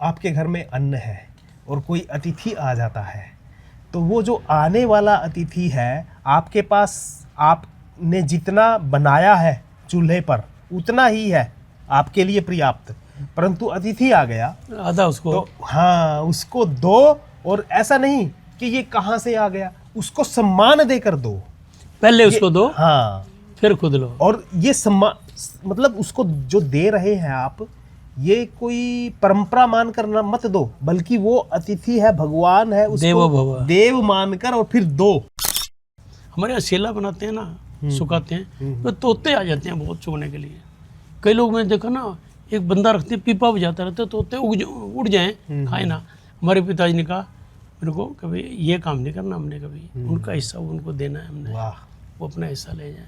आपके घर में अन्न है और कोई अतिथि आ जाता है, तो वो जो आने वाला अतिथि है आपके पास आपने जितना बनाया है चूल्हे पर उतना ही है आपके लिए पर्याप्त, परंतु अतिथि आ गया आधा उसको, तो हाँ उसको दो, और ऐसा नहीं कि ये कहाँ से आ गया, उसको सम्मान देकर दो, पहले उसको दो, हाँ फिर खुद लो। और ये सम्मान मतलब उसको जो दे रहे हैं आप, ये कोई परंपरा मानकर ना मत दो, बल्कि वो अतिथि है, भगवान है, देवो भव। उसको देव मानकर और फिर दो। हमारे यहाँ सेला बनाते हैं ना, सुखाते हैं, तो तोते आ जाते हैं बहुत चुगने के लिए। कई लोग मैंने देखा ना, एक बंदा रखते पीपा बजाता रहता है, तोते उड़ जाएं खाए ना। हमारे पिताजी ने कहा मेरे को कभी ये काम नहीं करना, हमने कभी उनका हिस्सा उनको देना है हमने, वाह, वो अपना हिस्सा ले जाए।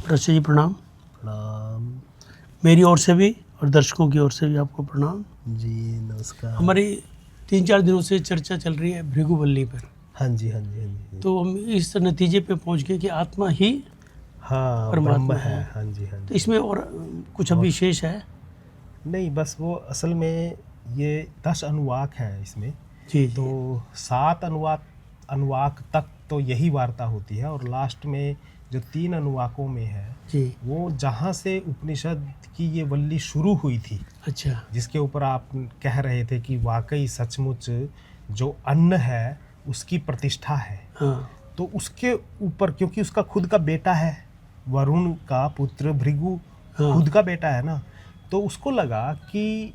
रक्षा जी प्रणाम। प्रणाम मेरी ओर से भी और दर्शकों की ओर से भी आपको प्रणाम जी, नमस्कार। हमारी 3-4 दिनों से चर्चा चल रही है भृगुवल्ली पर। हाँ जी, हाँ जी, हाँ जी, तो हम इस नतीजे पे पहुंच गए कि आत्मा ही हाँ परमात्मा ब्रह्म है। है, हाँ जी, हाँ तो जी। इसमें और कुछ अभी शेष है? नहीं, बस वो असल में ये 10 अनुवाक हैं इसमें, जी जी। तो 7 अनुवाक तक तो यही वार्ता होती है, और लास्ट में जो 3 अनुवाकों में है जी। वो जहाँ से उपनिषद की ये वल्ली शुरू हुई थी, अच्छा। जिसके ऊपर आप कह रहे थे कि वाकई सचमुच जो अन्न है उसकी प्रतिष्ठा है, हाँ तो उसके ऊपर क्योंकि उसका खुद का बेटा है, वरुण का पुत्र भृगु हाँ। खुद का बेटा है ना, तो उसको लगा कि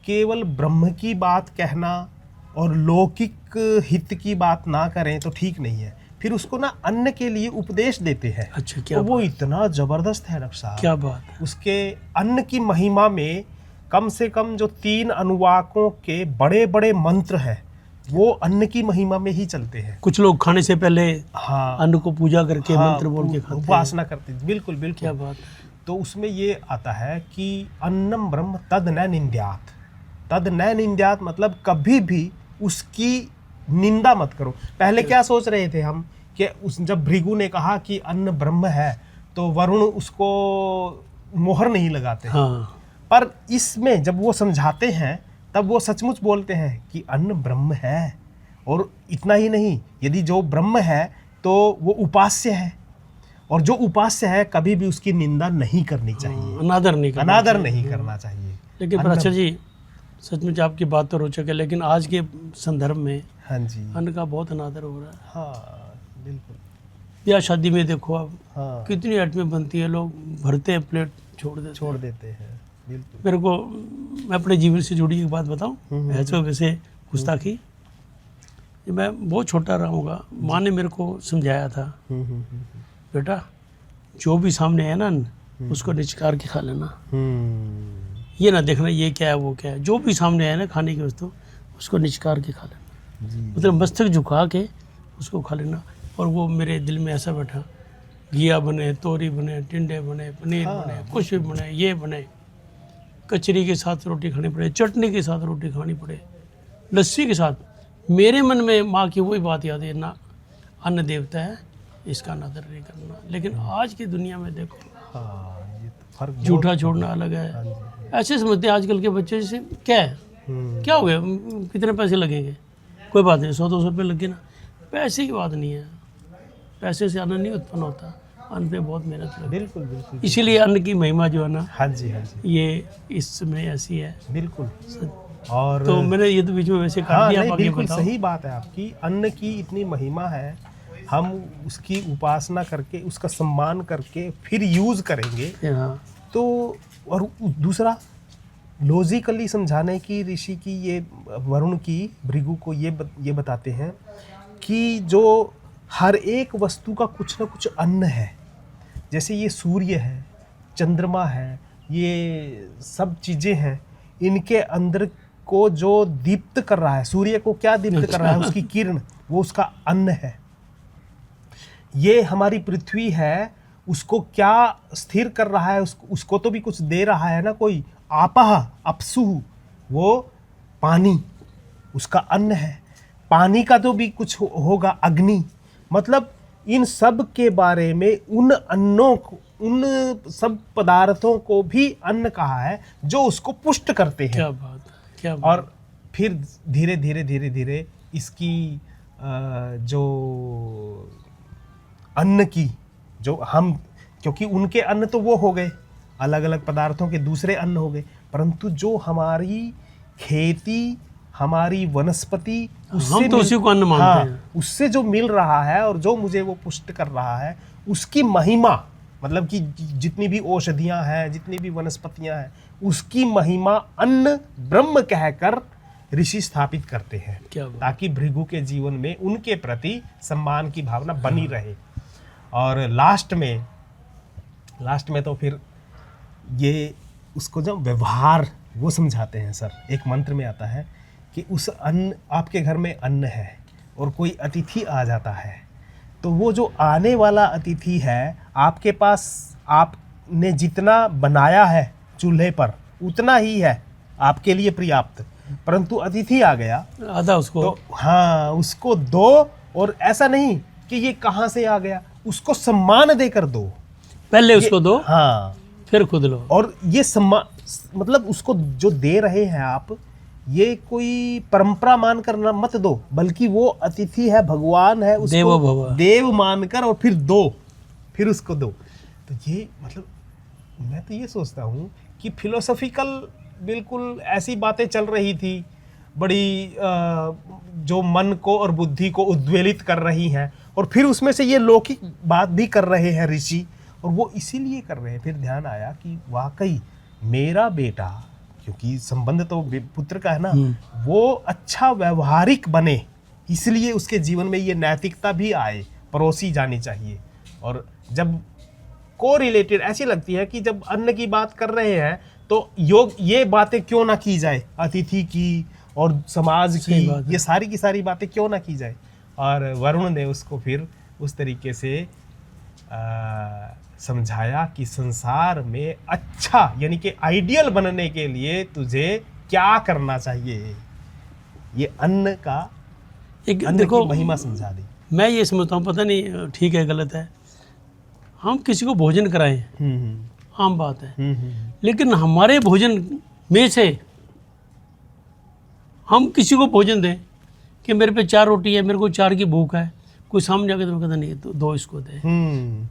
केवल ब्रह्म की बात कहना और लौकिक हित की बात ना करें तो ठीक नहीं है, फिर उसको ना अन्न के लिए उपदेश देते हैं। अच्छा, क्या तो वो बात, इतना जबरदस्त है डॉक्टर साहब, क्या बात है। उसके अन्न की महिमा में कम से कम जो 3 अनुवाकों के बड़े बड़े मंत्र हैं वो अन्न की महिमा में ही चलते हैं। कुछ लोग खाने से पहले हाँ, अन्न को पूजा करके हाँ, मंत्र बोल के खाते हैं। उपासना करते हैं, बिल्कुल बिल्कुल। क्या बात है। तो उसमें ये आता है कि अन्नम ब्रह्म तद न निंद्यात, तद न निंद्यात मतलब कभी भी उसकी निंदा मत करो। पहले क्या सोच रहे थे हम कि जब भृगु ने कहा कि अन्न ब्रह्म है तो वरुण उसको मोहर नहीं लगाते, हाँ पर इसमें जब वो समझाते हैं तब वो सचमुच बोलते हैं कि अन्न ब्रह्म है, और इतना ही नहीं, यदि जो ब्रह्म है तो वो उपास्य है, और जो उपास्य है कभी भी उसकी निंदा नहीं करनी चाहिए, अनादर नहीं करना अनादर चाहिए। नहीं करना चाहिए। लेकिन प्राचार्य जी सचमुच आपकी बात तो रोचक है, लेकिन आज के संदर्भ में हाँ जी, अन्न का बहुत अनादर हो रहा है। हाँ बिल्कुल, ब्याह शादी में देखो आप हाँ कितनी आइटमें बनती है, लोग भरते हैं प्लेट छोड़ देते हैं। बिल्कुल। मेरे को, मैं अपने जीवन से जुड़ी एक बात बताऊं, ऐसे वैसे गुस्ताखी, मैं बहुत छोटा रहा हूँगा, माँ ने मेरे को समझाया था, बेटा जो भी सामने है ना उसको निचकार के खा लेना, ये ना देखना ये क्या है वो क्या है, जो भी सामने है ना खाने की वस्तु उसको निचकार के खा लेना, मतलब मस्तक झुका के उसको खा लेना। और वो मेरे दिल में ऐसा बैठा, घिया बने, तोरी बने, टिंडे बने, पनीर बने, कुछ भी बने, ये बने, कचरी के साथ रोटी खानी पड़े, चटनी के साथ रोटी खानी पड़े, लस्सी के साथ, मेरे मन में माँ की वही बात याद है ना, अन्न देवता है इसका अनादर नहीं करना। लेकिन आज की दुनिया में देखो, हाँ, ये तो फर्क झूठा छोड़ना अलग है, ऐसे समझते हैं आजकल के बच्चे, जैसे क्या है, क्या हो गया, कितने पैसे लगेंगे, कोई बात नहीं, 100-200 रुपये लगे ना, पैसे की बात नहीं है, पैसे से अन्न नहीं उत्पन्न होता, अन्न पे बहुत मेहनत लगती है। बिल्कुल बिल्कुल, इसीलिए अन्न की महिमा जो है ना, हाँ जी, हाँ जी, ये इसमें ऐसी है बिल्कुल। और तो मैंने ये तो बीच में वैसे काट हाँ दिया, नहीं, आप आगे बिल्कुल बताओ। सही बात है आपकी, अन्न की इतनी महिमा है, हम उसकी उपासना करके उसका सम्मान करके फिर यूज़ करेंगे हाँ तो। और दूसरा लॉजिकली समझाने की ऋषि की ये वरुण की भृगु को ये बताते हैं कि जो हर एक वस्तु का कुछ ना कुछ अन्न है, जैसे ये सूर्य है, चंद्रमा है, ये सब चीज़ें हैं, इनके अंदर को जो दीप्त कर रहा है, सूर्य को क्या दीप्त कर रहा है, उसकी किरण, वो उसका अन्न है। ये हमारी पृथ्वी है, उसको क्या स्थिर कर रहा है, उसको तो भी कुछ दे रहा है ना कोई, आपह अपसु, वो पानी उसका अन्न है, पानी का तो भी कुछ होगा, अग्नि, मतलब इन सब के बारे में उन अन्नों उन सब पदार्थों को भी अन्न कहा है जो उसको पुष्ट करते हैं। क्या बात है, क्या बात। और फिर धीरे धीरे धीरे धीरे इसकी जो अन्न की जो हम, क्योंकि उनके अन्न तो वो हो गए, अलग अलग पदार्थों के दूसरे अन्न हो गए, परंतु जो हमारी खेती, हमारी वनस्पति, हम तो उसी को अन्न मानते हैं। उससे जो मिल रहा है और जो मुझे वो पुष्ट कर रहा है, उसकी महिमा, मतलब कि जितनी भी औषधियां हैं, जितनी भी वनस्पतियां हैं, उसकी महिमा अन्न ब्रह्म कहकर ऋषि स्थापित करते हैं, क्या बात। ताकि भृगु के जीवन में उनके प्रति सम्मान की भावना बनी रहे। और लास्ट में तो फिर ये उसको जब व्यवहार वो समझाते हैं सर। एक मंत्र में आता है कि उस अन्न, आपके घर में अन्न है और कोई अतिथि आ जाता है, तो वो जो आने वाला अतिथि है, आपके पास आपने जितना बनाया है चूल्हे पर उतना ही है आपके लिए पर्याप्त, परंतु अतिथि आ गया आधा उसको तो हाँ उसको दो। और ऐसा नहीं कि ये कहाँ से आ गया, उसको सम्मान देकर दो, पहले उसको दो, हाँ, फिर खुद लो। और ये सम्मान, मतलब उसको जो दे रहे हैं आप, ये कोई परंपरा मानकर ना मत दो, बल्कि वो अतिथि है, भगवान है, उसको देवो भव, देव मानकर और फिर दो, फिर उसको दो। तो ये मतलब मैं तो ये सोचता हूँ कि फिलोसॉफिकल बिल्कुल ऐसी बातें चल रही थी, बड़ी जो मन को और बुद्धि को उद्वेलित कर रही हैं, और फिर उसमें से ये लौकिक बात भी कर रहे हैं ऋषि, और वो इसीलिए कर रहे हैं। फिर ध्यान आया कि वाकई मेरा बेटा, क्योंकि संबंध तो पुत्र का है ना, वो अच्छा व्यवहारिक बने, इसलिए उसके जीवन में ये नैतिकता भी आए, परोसी जानी चाहिए। और जब को रिलेटेड ऐसी लगती है कि जब अन्न की बात कर रहे हैं तो योग ये बातें क्यों ना की जाए, अतिथि की और समाज की, ये सारी की सारी बातें क्यों ना की जाए। और वरुण ने उसको फिर उस तरीके से समझाया कि संसार में अच्छा, यानी कि आइडियल बनने के लिए तुझे क्या करना चाहिए, ये अन्न का, एक अन्न देखो की महिमा समझा दी। मैं ये समझता हूँ, पता नहीं ठीक है गलत है, हम किसी को भोजन कराएं आम बात है, लेकिन हमारे भोजन में से हम किसी को भोजन दें कि मेरे पे 4 रोटी है, मेरे को 4 की भूख है, कोई सामने जाके तो कहता नहीं तो 2 इसको दे,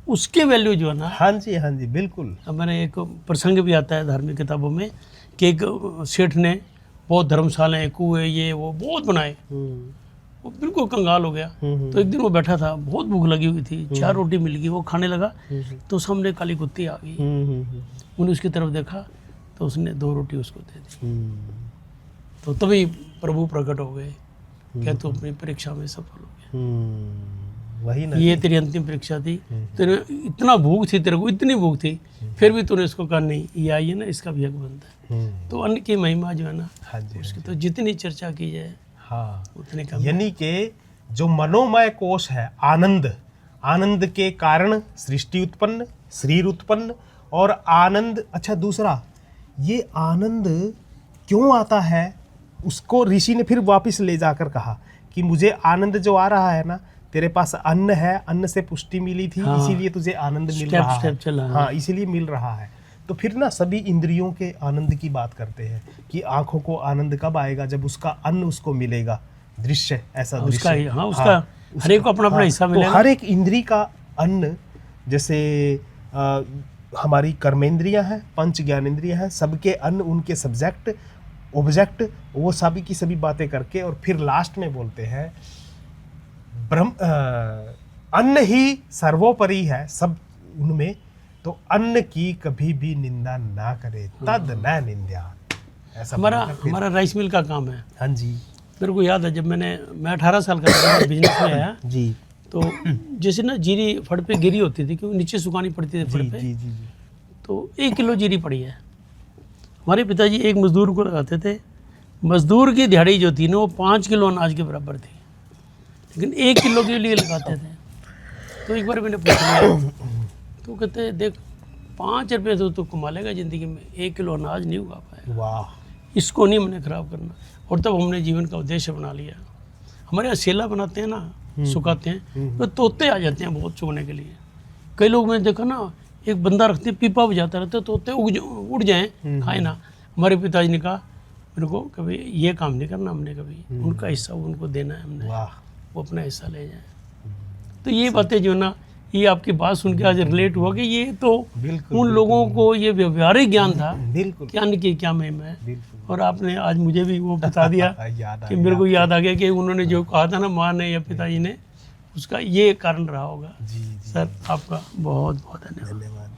उसके वैल्यू जो है ना। हाँ जी बिल्कुल। अब मैंने एक प्रसंग भी आता है धार्मिक किताबों में कि एक सेठ ने बहुत धर्मशालाएं, कुएं, ये वो बहुत बनाए, वो बिल्कुल कंगाल हो गया। तो एक दिन वो बैठा था, बहुत भूख लगी हुई थी, 4 रोटी मिल गई, वो खाने लगा तो सामने काली कुत्ती आ गई, उन्होंने उसकी तरफ देखा तो उसने 2 रोटी उसको दे दी। तो तभी प्रभु प्रकट हो गए, क्या तू अपनी परीक्षा में सफल हो गया, वही ना, ये तेरी अंतिम परीक्षा थी, तेरे इतना भूख थी, तेरे को इतनी भूख थी, फिर भी तूने इसको कहा नहीं, ये आइए ना, इसका भी हक बनता है। तो अन्न की महिमा जो है ना, उसकी तो जितनी चर्चा की जाए हाँ उतने कम। यानी कि जो मनोमय कोश है, आनंद, आनंद के कारण सृष्टि उत्पन्न, शरीर उत्पन्न, और आनंद, अच्छा दूसरा, ये आनंद क्यों आता है, उसको ऋषि ने फिर वापस ले जाकर कहा कि मुझे आनंद जो आ रहा है ना, तेरे पास अन्न है, अन्न से पुष्टि मिली थी, इसीलिए तुझे आनंद मिल रहा है, हाँ इसीलिए मिल रहा है। तो फिर ना सभी इंद्रियों के आनंद की बात करते हैं कि आंखों को आनंद कब आएगा, जब उसका अन्न उसको मिलेगा, दृश्य, ऐसा उसका, दृश्य, हाँ उसका, हर एक को अपना अपना हिस्सा मिलेगा। तो हर एक इंद्री का अन्न, जैसे हमारी कर्मेंद्रियां हैं, पंच ज्ञानेंद्रियां हैं, सबके अन्न, उनके सब्जेक्ट, ऑब्जेक्ट, वो सभी की सभी बातें करके, और फिर लास्ट में बोलते हैं ब्रह्म, अन्न ही सर्वोपरि है सब उनमें, तो अन्न की कभी भी निंदा ना करे, तद न निंद्या। ऐसा हमारा राइस मिल का काम है। हाँ जी, मेरे को याद है जब मैं 18 साल का था, बिजनेस में आया जी, तो जैसे ना जीरी फड़ पे गिरी होती थी, क्योंकि नीचे सुखानी पड़ती थी फड़ पे, जी, जी, तो 1 किलो जीरी पड़ी है। हमारे पिताजी एक मजदूर को लगाते थे, मजदूर की दिहाड़ी जो थी ना वो 5 किलो अनाज के बराबर थी, लेकिन 1 किलो के लिए लगाते थे। तो एक बार मैंने पूछ लिया, तो कहते देख 5 रुपये तो कमा लेगा ज़िंदगी में, 1 किलो अनाज नहीं उगा पाएगा, वाह, इसको नहीं मैंने ख़राब करना। और तब हमने जीवन का उद्देश्य बना लिया। हमारे यहाँ सेला बनाते हैं ना, सुखाते हैं, तो तोते आ जाते हैं बहुत चुगने के लिए। कई लोग मैंने देखा ना, एक बंदा रखते पीपा बजाता रहता, तोते उड़ जाएं खाए ना। हमारे पिताजी ने कहा मेरे को कभी ये काम नहीं करना, हमने कभी उनका हिस्सा उनको देना है, हमने वाह, वो अपना हिस्सा ले जाए। तो ये बातें जो ना, ये आपकी बात सुन के आज रिलेट हुआ कि ये तो बिल्कुल उन लोगों को ये व्यवहारिक ज्ञान था, बिल्कुल ज्ञान की क्या महिमा है। बिल्कुल और आपने आज मुझे भी वो बता दिया याद आ कि मेरे को याद आ गया कि उन्होंने जो कहा था ना, माँ ने या पिताजी ने, उसका ये कारण रहा होगा। जी जी सर आपका बहुत बहुत धन्यवाद। धन्यवाद।